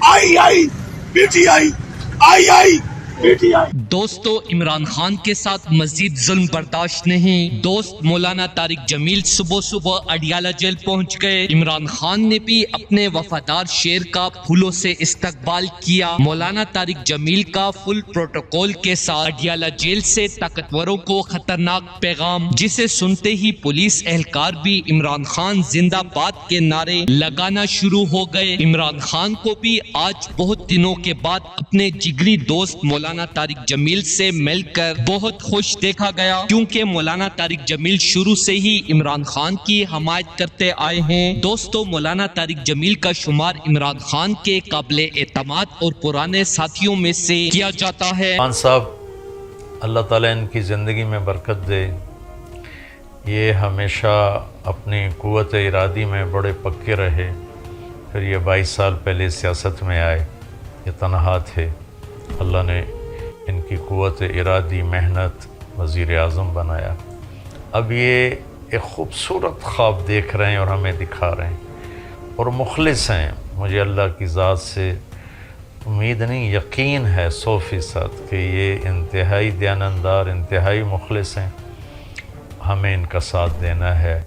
आई PTI आई PTI. दोस्तों, इमरान खान के साथ मजीद जुल्म बर्दाश्त नहीं। दोस्त मौलाना तारिक जमील सुबह सुबह अडियाला जेल पहुंच गए। इमरान खान ने भी अपने वफादार शेर का फूलों से इस्तकबाल किया। मौलाना तारिक जमील का फुल प्रोटोकॉल के साथ अडियाला जेल से ताकतवरों को खतरनाक पैगाम, जिसे सुनते ही पुलिस एहलकार भी इमरान खान जिंदाबाद के नारे लगाना शुरू हो गए। इमरान खान को भी आज बहुत दिनों के बाद अपने जिगरी दोस्त मौलाना तारिक जमील से मिलकर बहुत खुश देखा गया, क्योंकि मौलाना तारिक जमील शुरू से ही इमरान खान की हमायत करते आए हैं। दोस्तों, मौलाना तारिक जमील का शुमार इमरान खान के काबिले एतमाद और पुराने साथियों में से किया जाता है। खान साहब, अल्लाह ताला इनकी ज़िंदगी में बरकत दे। ये हमेशा अपनी क़ुव्वत इरादी में बड़े पक्के रहे। फिर ये 22 साल पहले सियासत में आए, ये तनहा थे। अल्लाह ने इनकी क़ुव्वत इरादी, मेहनत, वज़ीर आज़म बनाया। अब ये एक ख़ूबसूरत ख्वाब देख रहे हैं और हमें दिखा रहे हैं, और मुखलिस हैं। मुझे अल्लाह की ज़ात से उम्मीद नहीं, यकीन है 100% कि ये इंतहाई दयानंदार, इंतहाई मुखलिस हैं। हमें इनका साथ देना है।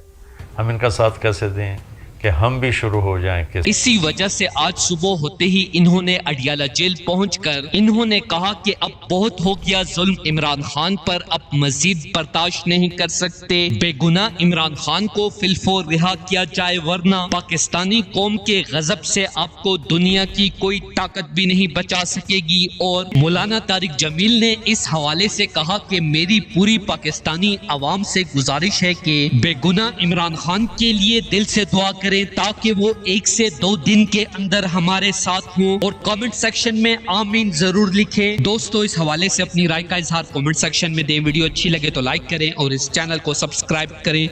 हम इनका साथ कैसे दें कि हम भी शुरू हो जाएं कि इसी वजह से आज सुबह होते ही इन्होंने अडियाला जेल पहुंचकर इन्होंने कहा कि अब बहुत हो गया जुल्म इमरान खान पर, अब मजीद बर्दाश्त नहीं कर सकते। बेगुनाह इमरान खान को फिलफोर रिहा किया जाए, वरना पाकिस्तानी कौम के गजब से आपको दुनिया की कोई ताकत भी नहीं बचा सकेगी। और मौलाना तारिक जमील ने इस हवाले से कहा कि मेरी पूरी पाकिस्तानी आवाम से गुजारिश है कि बेगुनाह इमरान खान के लिए दिल से दुआ करें, ताकि वो 1 से 2 दिन के अंदर हमारे साथ हों, और कमेंट सेक्शन में आमीन जरूर लिखें। दोस्तों, इस हवाले से अपनी राय का इजहार कमेंट सेक्शन में दें। वीडियो अच्छी लगे तो लाइक करें और इस चैनल को सब्सक्राइब करें।